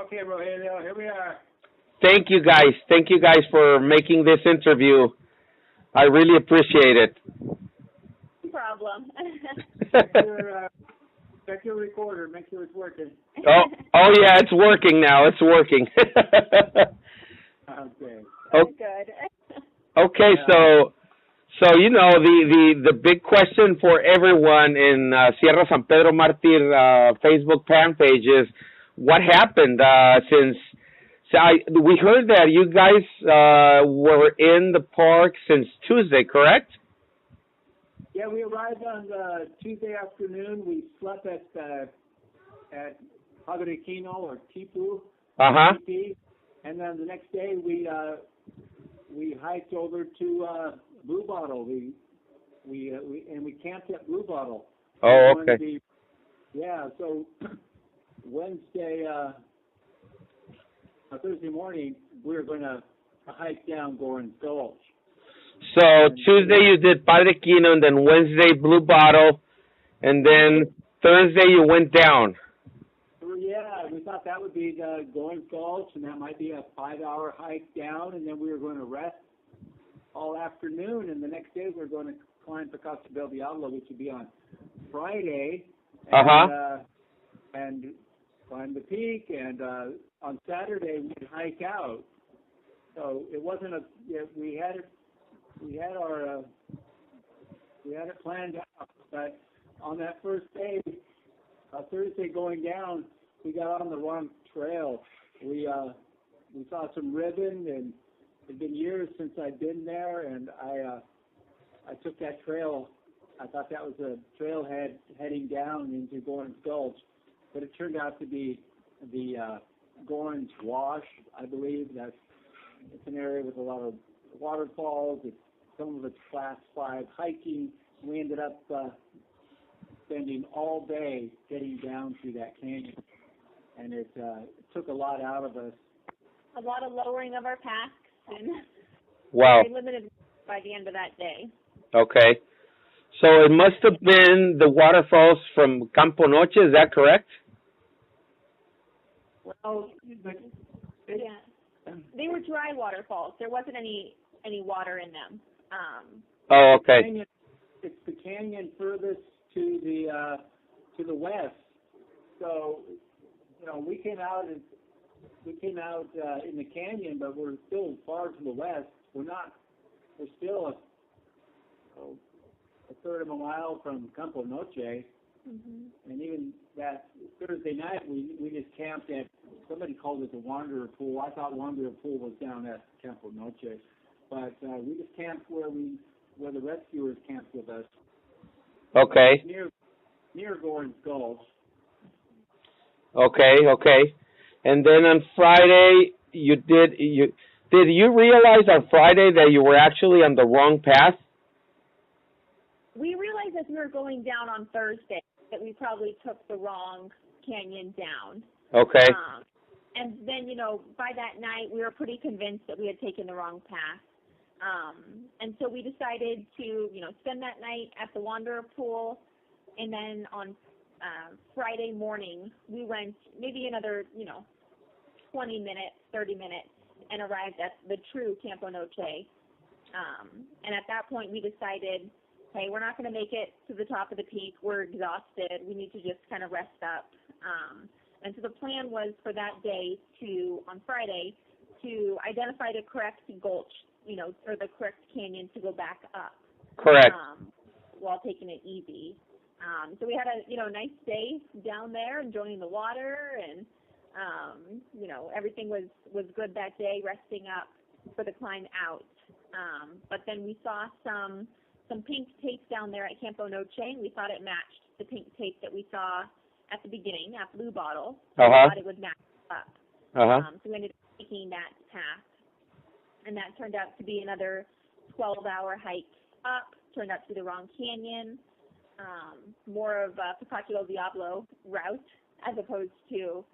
Okay, Rogelio, here we are. Thank you guys. Thank you guys for making this interview. I really appreciate it. No problem. Check your recorder. Make sure it's working. Oh yeah, it's working now. It's working. Okay. That's good. Okay, so you know the big question for everyone in Sierra San Pedro Mártir Facebook fan page is what happened since. We heard that you guys were in the park since Tuesday, correct? Yeah, we arrived on Tuesday afternoon. We slept at Padre or Tipu. TP, and then the next day we hiked over to Blue Bottle. We camped at Blue Bottle. Oh, okay. So Thursday morning we were going to hike down Gorin's Gulch. So Tuesday you did Padre Quino, and then Wednesday Blue Bottle, and then Thursday you went down. Yeah, we thought that would be the Gorin's Gulch, and that might be a 5-hour hike down, and then we were going to rest all afternoon, and the next day we were going to climb Picacho del Diablo, which would be on Friday, and climb the peak, and on Saturday we'd hike out. So it wasn't we had it planned out, but on that first day, Thursday going down, we got on the wrong trail. We saw some ribbon, and it'd been years since I'd been there, and I took that trail. I thought that was a trailhead heading down into Gorin's Gulch, but it turned out to be the Gorin's Wash, I believe. It's an area with a lot of waterfalls. Some of it's Class 5 hiking. We ended up spending all day getting down through that canyon, and it took a lot out of us. A lot of lowering of our packs, and wow, we limited by the end of that day. Okay, so it must have been the waterfalls from Campo Noche. Is that correct? Well, yeah, they were dry waterfalls. There wasn't any water in them. Oh, okay. It's the canyon furthest to the west. So, we came out in the canyon, but we're still far to the west. We're still a third of a mile from Campo Noche. Mm-hmm. And even that Thursday night, we just camped at, somebody called it the Wanderer Pool. I thought Wanderer Pool was down at Campo Noche. But we just camped where the rescuers camped with us. Okay. Near Gorin's Gulch. Okay. And then on Friday, did you realize on Friday that you were actually on the wrong path? We realized as we were going down on Thursday that we probably took the wrong canyon down. Okay. And then, by that night, we were pretty convinced that we had taken the wrong path. And so we decided to, spend that night at the Wanderer Pool, and then on Friday morning, we went maybe another, 20 minutes, 30 minutes, and arrived at the true Campo Noche. And at that point, we decided, hey, we're not going to make it to the top of the peak. We're exhausted. We need to just kind of rest up. And so the plan was for that day on Friday, to identify the correct gulch, or the correct canyon to go back up. Correct. While taking it easy. So we had a, nice day down there, enjoying the water, and, everything was good that day, resting up for the climb out. But then we saw some pink tape down there at Campo Noche, and we thought it matched the pink tape that we saw at the beginning at Blue Bottle. So we thought it would match up. So we ended up taking that path. And that turned out to be another 12-hour hike up, turned out to be the wrong canyon, more of a Picacho del Diablo route, as opposed to,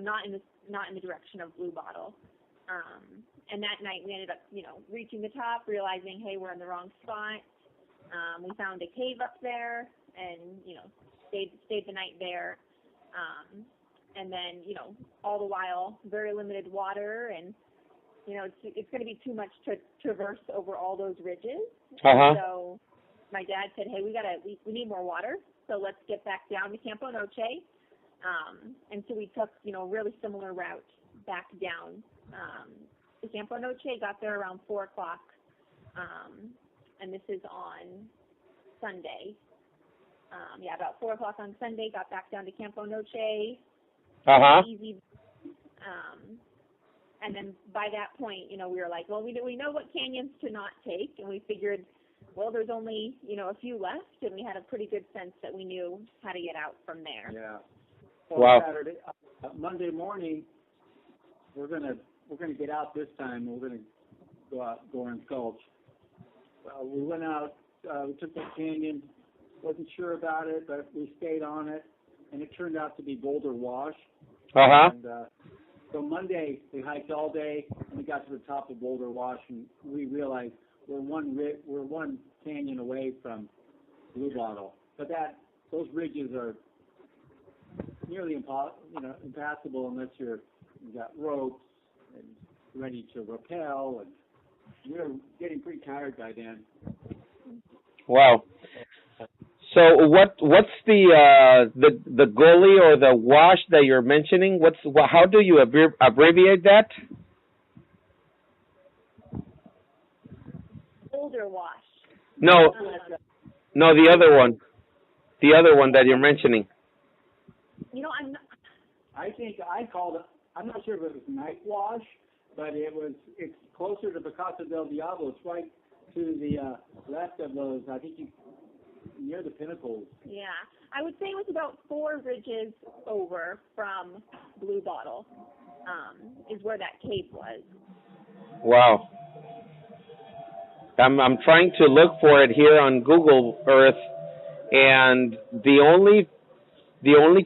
not in the direction of Blue Bottle. And that night we ended up, reaching the top, realizing, hey, we're in the wrong spot. We found a cave up there and, stayed the night there. and then, you know, all the while, very limited water, and, you know, it's going to be too much to traverse over all those ridges. So my dad said, hey, we need more water, so let's get back down to Campo Noche. And so we took, you know, a really similar route back down to Campo Noche, got there around 4 o'clock, and this is on Sunday. About 4 o'clock on Sunday, got back down to Campo Noche. Easy. And then by that point, you know, we were like, well, we know what canyons to not take, and we figured, well, there's only, you know, a few left, and we had a pretty good sense that we knew how to get out from there. Yeah. So Wow. Saturday, Monday morning, we're gonna get out this time. We're gonna go out Goran's Gulch. We went out. We took that canyon. Wasn't sure about it, but we stayed on it, and it turned out to be Boulder Wash. And, so Monday we hiked all day, and we got to the top of Boulder Wash, and we realized we're one canyon away from Blue Bottle, but those ridges are nearly impassable unless you got ropes and ready to rappel, and we were getting pretty tired by then. Wow. So what's the gully or the wash that you're mentioning? How do you abbreviate that? Boulder Wash. No, the other one. The other one that you're mentioning. You know, I think I called it. I'm not sure if it was Night Wash, but it's closer to Picacho del Diablo. It's right to the left of those. I think near the pinnacles. Yeah, I would say it was about 4 ridges over from Blue Bottle, is where that cave was. Wow. I'm trying to look for it here on Google Earth, and the only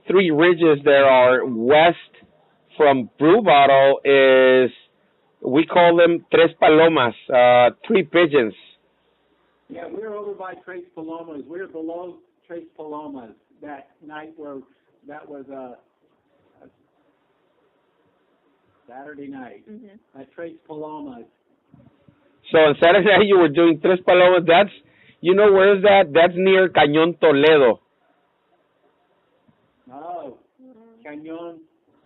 3 ridges there are west from Blue Bottle is, we call them Tres Palomas, 3 pigeons. Yeah, we were over by Tres Palomas. We were below Tres Palomas that night that was a Saturday night at Tres Palomas. So on Saturday night you were doing Tres Palomas. That's, you know, where is that? That's near Cañón Toledo. Oh, Cañón.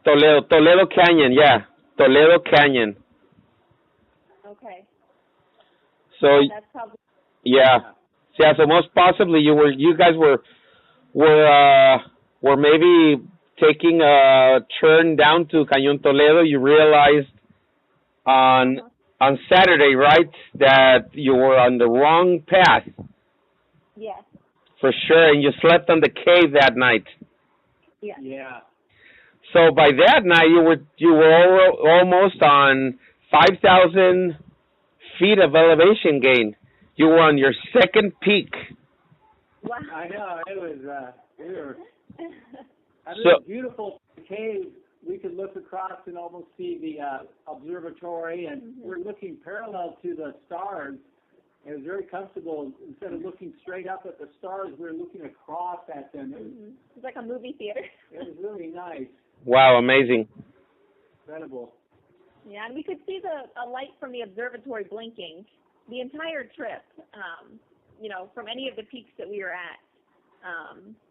Toledo Canyon, yeah. Toledo Canyon. Okay. So that's probably. Yeah. So most possibly you guys were maybe taking a turn down to Cañón Toledo. You realized on Saturday, right, that you were on the wrong path. Yes. For sure, and you slept on the cave that night. Yeah. Yeah. So by that night you were almost on 5,000 feet of elevation gain. You were on your second peak. Wow. I know, it was, we were, So, beautiful cave. We could look across and almost see the observatory, and we're looking parallel to the stars. It was very comfortable. Instead of looking straight up at the stars, we were looking across at them. It was like a movie theater. It was really nice. Wow, amazing. Incredible. Yeah, and we could see a light from the observatory blinking the entire trip, you know, from any of the peaks that we were at.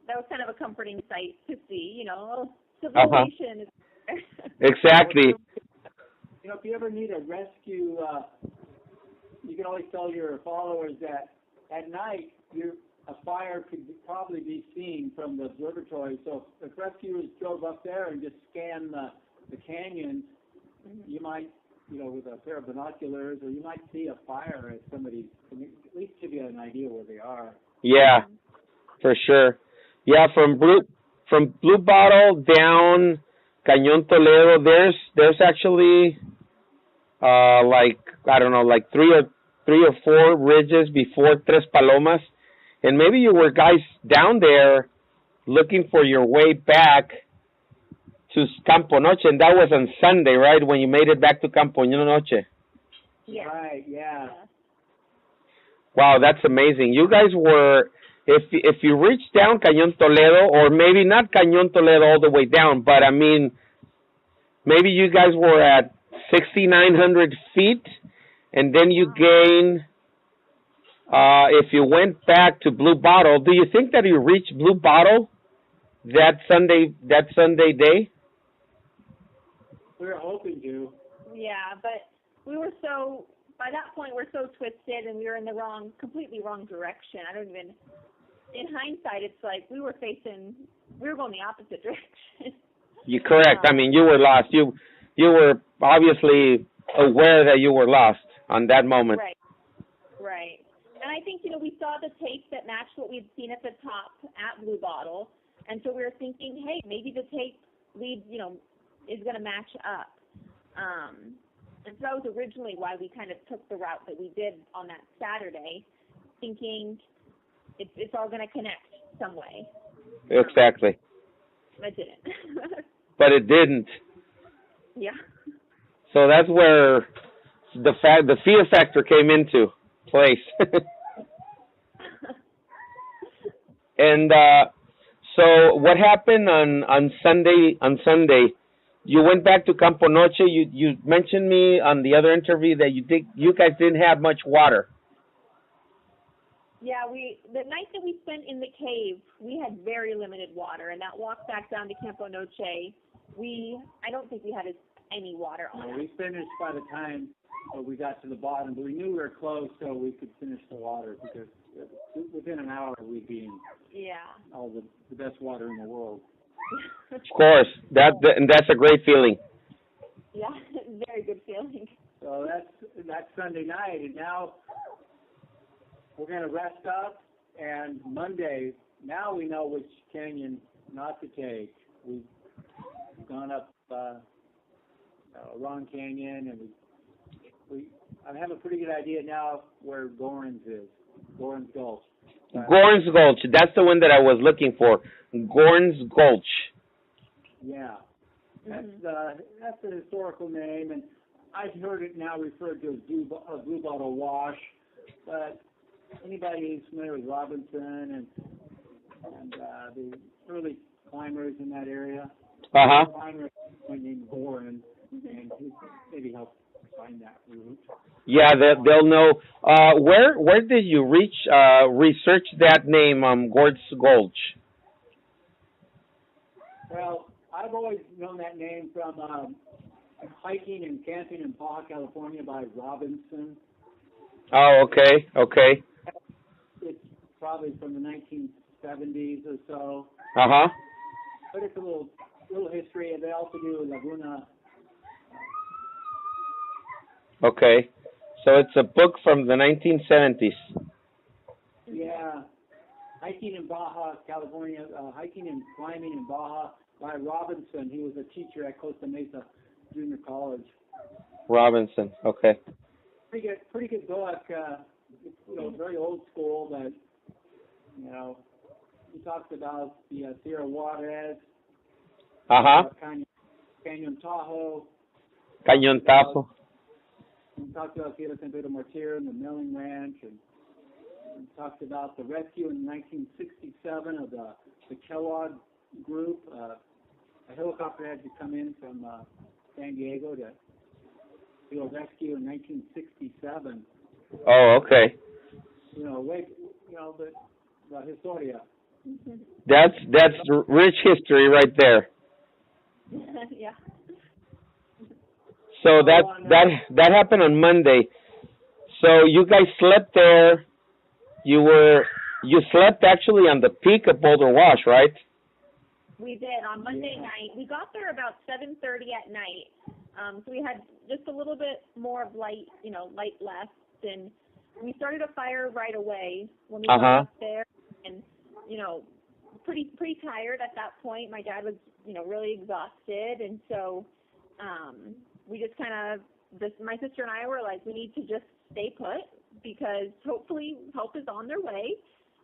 That was kind of a comforting sight to see, you know, civilization. Exactly. You know, if you ever need a rescue, you can always tell your followers that at night a fire could probably be seen from the observatory. So if rescuers drove up there and just scanned the canyons, you might, you know, with a pair of binoculars, or you might see a fire at somebody's, at least give you an idea where they are. Yeah, for sure. Yeah, from Blue Bottle down Cañón Toledo, there's actually like, I don't know, like three or four ridges before Tres Palomas, and maybe you were guys down there looking for your way back to Campo Noche, and that was on Sunday, right, when you made it back to Campo Noche? Yeah. Right, yeah. Wow, that's amazing. You guys were if you reach down Cañón Toledo, or maybe not Cañón Toledo all the way down, but I mean, maybe you guys were at 6,900 feet, and then you gain. If you went back to Blue Bottle, do you think that you reached Blue Bottle that Sunday day? We were hoping to. Yeah, but we were so, by that point, we're so twisted and we were in the completely wrong direction. I don't even, in hindsight, it's like we were going the opposite direction. You're correct. I mean, you were lost. You were obviously aware that you were lost on that moment. Right. And I think, we saw the tape that matched what we'd seen at the top at Blue Bottle. And so we were thinking, hey, maybe the tape lead, is going to match up. And so that was originally why we kind of took the route that we did on that Saturday, thinking it's all going to connect some way. Exactly. It didn't. But it didn't. Yeah. So that's where the fear factor came into place. And so what happened on Sunday? You went back to Campo Noche. You mentioned me on the other interview that you guys didn't have much water. Yeah, the night that we spent in the cave, we had very limited water, and that walk back down to Campo Noche, I don't think we had any water on us. We finished by the time we got to the bottom, but we knew we were close, so we could finish the water because within an hour we'd be in all the best water in the world. Of course, that's a great feeling. Yeah, very good feeling. So that's Sunday night, and now we're going to rest up, and Monday, now we know which canyon not to take. We've gone up Ron Canyon, and I have a pretty good idea now where Gorin's is, Gorin's Gulch. Gorin's Gulch, that's the one that I was looking for, Gorin's Gulch. Yeah, that's the historical name, and I've heard it now referred to as Blue Bottle Wash, but anybody who's familiar with Robinson and the early climbers in that area, climber named Gorin, and he maybe help find that route. Yeah, they'll know. Where did you research that name, Gorin's Gulch? Well, I've always known that name from hiking and camping in Baja California by Robinson. Oh, okay. It's probably from the 1970s or so. But it's a little history, and they also do Laguna. Okay, so it's a book from the 1970s. Yeah, hiking in Baja California, hiking and climbing in Baja by Robinson. He was a teacher at Costa Mesa Junior College. Robinson, okay. Pretty good book. Very old school, but he talks about the Sierra Juarez, Cañón Tahoe. Cañón Tahoe. He talked about Sierra San Pedro Martir and the milling ranch, and talked about the rescue in 1967 of the Kellogg group. A helicopter had to come in from San Diego to do a rescue in 1967. Oh, okay. The Historia. That's rich history right there. Yeah. So that happened on Monday. So you guys slept there. You slept actually on the peak of Boulder Wash, right? We did on Monday night. We got there about 7:30 at night. So we had just a little bit more of light left, and we started a fire right away when we got up there, and pretty tired at that point. My dad was really exhausted, and so we just my sister and I were like, we need to just stay put because hopefully help is on their way,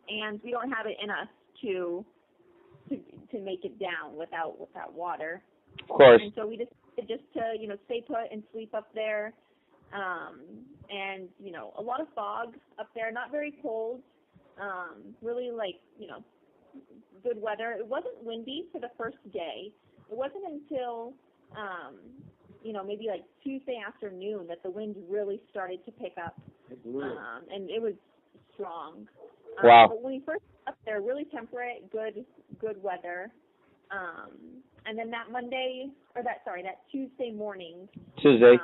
and we don't have it in us to make it down without water. Of course. And so we decided just to stay put and sleep up there, and a lot of fog up there, not very cold, really good weather. It wasn't windy for the first day. It wasn't until, maybe Tuesday afternoon that the wind really started to pick up. And it was strong. Wow. But when we first got up there, really temperate, good weather. And then that Tuesday morning. Tuesday.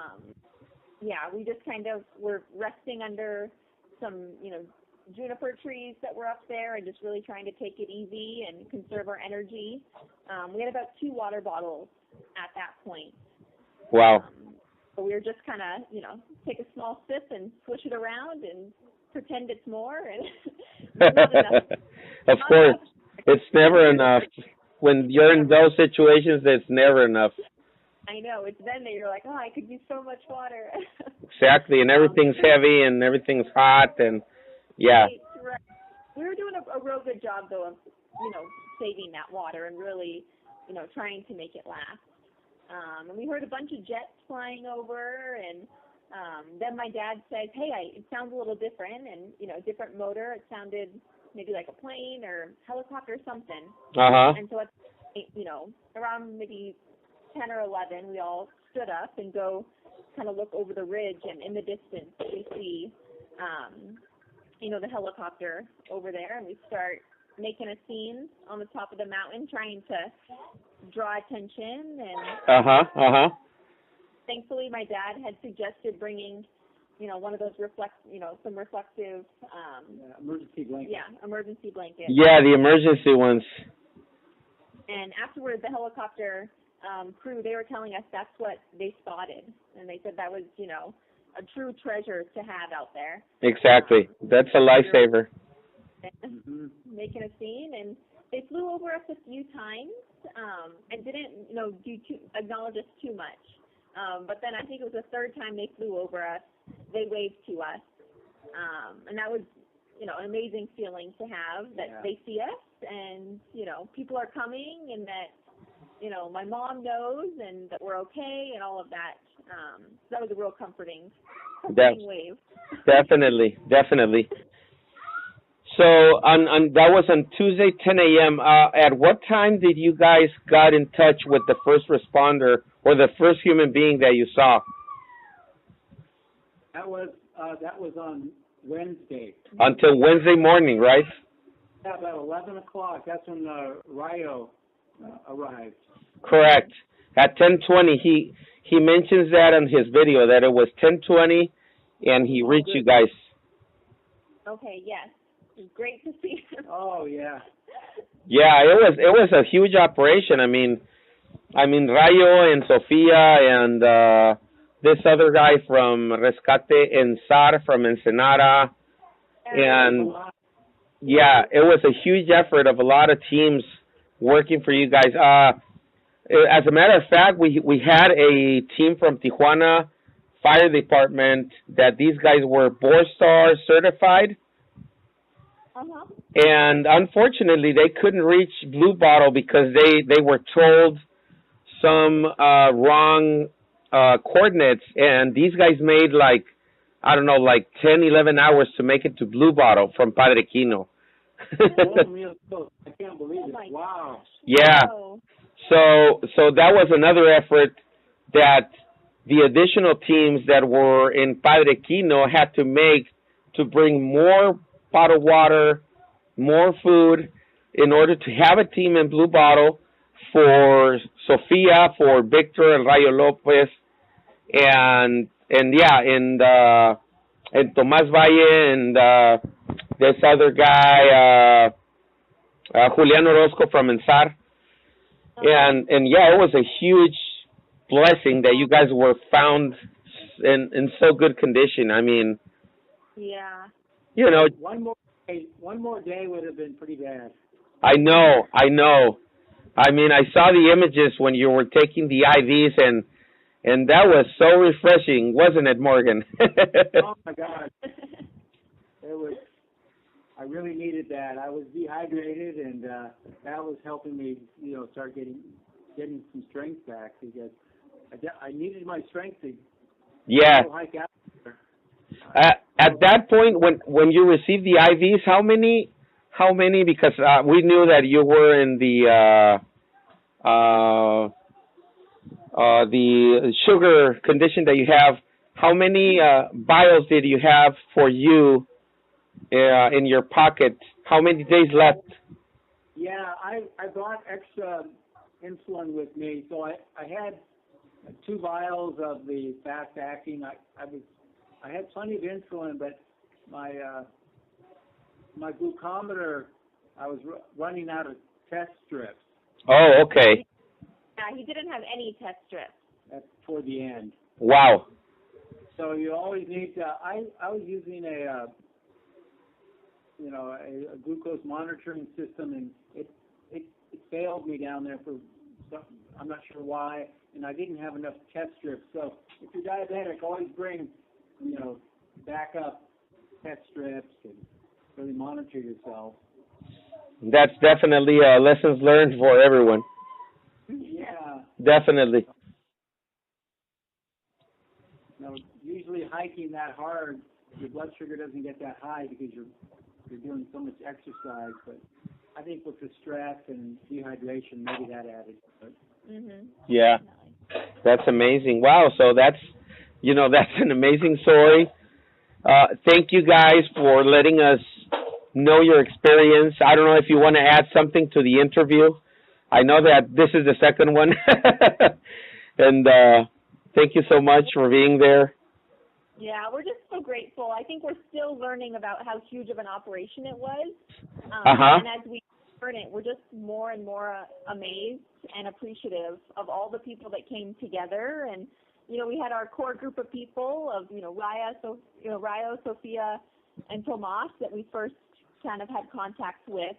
We just kind of were resting under some, juniper trees that were up there and just really trying to take it easy and conserve our energy. We had about 2 water bottles at that point. Wow. So we were just kind of, take a small sip and swish it around and pretend it's more. And not enough. Of course. It's never enough. When you're in those situations, it's never enough. I know. It's then that you're like, I could use so much water. Exactly. And everything's heavy and everything's hot and, yeah. Right. We were doing a real good job, though, of, saving that water and really, trying to make it last. And we heard a bunch of jets flying over, and then my dad said, hey, it sounds a little different, and, different motor. It sounded maybe like a plane or helicopter or something. Uh-huh. And so, around maybe 10 or 11, we all stood up and go kind of look over the ridge, and in the distance we see, the helicopter over there, and we start making a scene on the top of the mountain, trying to draw attention. And thankfully, my dad had suggested bringing, one of those some reflective, emergency blanket. Yeah, emergency blanket. Yeah, the emergency ones. And afterwards, the helicopter crew, they were telling us that's what they spotted, and they said that was, a true treasure to have out there. Exactly. That's a lifesaver. Making a scene, and they flew over us a few times, and didn't, acknowledge us too much. But then I think it was the third time they flew over us, they waved to us. And that was, an amazing feeling to have, that they see us, and, people are coming, and that, my mom knows, and that we're okay, and all of that. That was a real comforting wave. Definitely. So on that was on Tuesday, 10 a.m. At what time did you guys got in touch with the first responder or the first human being that you saw? That was on Wednesday. Until Wednesday morning, right? Yeah, about 11 o'clock. That's when Rayo arrived. Correct. At 10:20, he mentions that in his video that it was 10:20, and he reached you guys. Okay. Yes. It's great to see him. Oh yeah. Yeah, it was a huge operation. I mean Rayo and Sofia and this other guy from Rescate and Sar from Ensenada, and yeah, it was a huge effort of a lot of teams working for you guys. As a matter of fact, we had a team from Tijuana Fire Department that these guys were Borstar certified. And unfortunately, they couldn't reach Blue Bottle because they were told some wrong coordinates, and these guys made 10, 11 hours to make it to Blue Bottle from Padre Quino. I can't believe it. Wow. Yeah. So that was another effort that the additional teams that were in Padre Quino had to make to bring more bottled water, more food, in order to have a team in Blue Bottle for Sofia, for Victor and Rayo Lopez, and Tomas Valle and this other guy, Julian Orozco from Ensar. And yeah, it was a huge blessing that you guys were found in so good condition. I mean, yeah. One more day would have been pretty bad. I know. I mean, I saw the images when you were taking the IVs, and that was so refreshing, wasn't it, Morgan? Oh my God. I really needed that. I was dehydrated, and that was helping me, start getting some strength back, because I needed my strength to hike out there. at that point, when you received the IVs, how many? Because we knew that you were in the sugar condition that you have. How many vials did you have for you in your pocket? How many days left? Yeah, I brought extra insulin with me, so I had 2 vials of the fast acting. I had plenty of insulin, but my glucometer, I was running out of test strips. Oh, okay. Yeah, he didn't have any test strips. That's toward the end. Wow. So you always need to. I was using a glucose monitoring system, and it failed me down there for some, I'm not sure why, and I didn't have enough test strips. So if you're diabetic, always bring backup test strips and really monitor yourself. That's definitely lessons learned for everyone. Yeah. Definitely. Usually hiking that hard, your blood sugar doesn't get that high because you're doing so much exercise. But I think with the stress and dehydration, maybe that added to it. Mhm. Yeah, that's amazing. Wow. So that's an amazing story. Thank you guys for letting us know your experience. I don't know if you want to add something to the interview. I know that this is the second one. And thank you so much for being there. Yeah, we're just so grateful. I think we're still learning about how huge of an operation it was. And as we learn it, we're just more and more amazed and appreciative of all the people that came together. And, we had our core group of people of, Rayo, Sophia, and Tomas that we first kind of had contact with.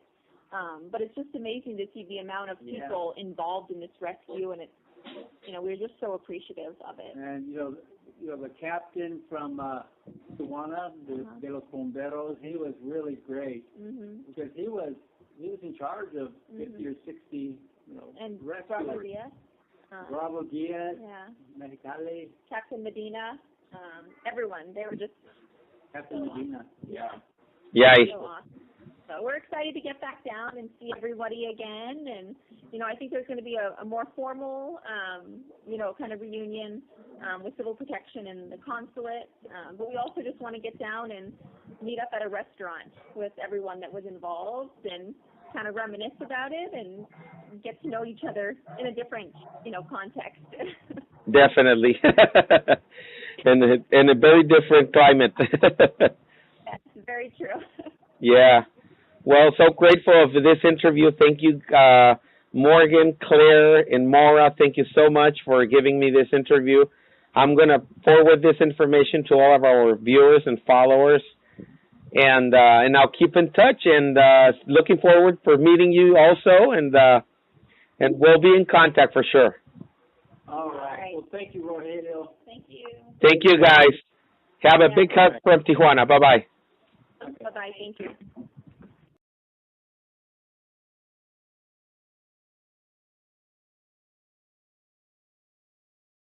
But it's just amazing to see the amount of people involved in this rescue, and it's, we're just so appreciative of it. And, the captain from Tijuana, de los Bomberos, he was really great because he was in charge of 50 or 60, and rescuers. Bravo Diaz, Mexicali, Captain Medina, everyone. They were just Captain Medina. Yeah. Yeah. So awesome. So we're excited to get back down and see everybody again. And, I think there's going to be a more formal, kind of reunion with civil protection and the consulate. But we also just want to get down and meet up at a restaurant with everyone that was involved and kind of reminisce about it and get to know each other in a different, context. Definitely. in a very different climate. That's very true. Yeah. Well, so grateful for this interview. Thank you, Morgan, Claire, and Maura. Thank you so much for giving me this interview. I'm going to forward this information to all of our viewers and followers, and I'll keep in touch. And looking forward for meeting you also, and we'll be in contact for sure. All right. Well, thank you, Rogelio. Thank you. Thank you, guys. Have a big hug from Tijuana. Bye-bye. Bye-bye. Thank you.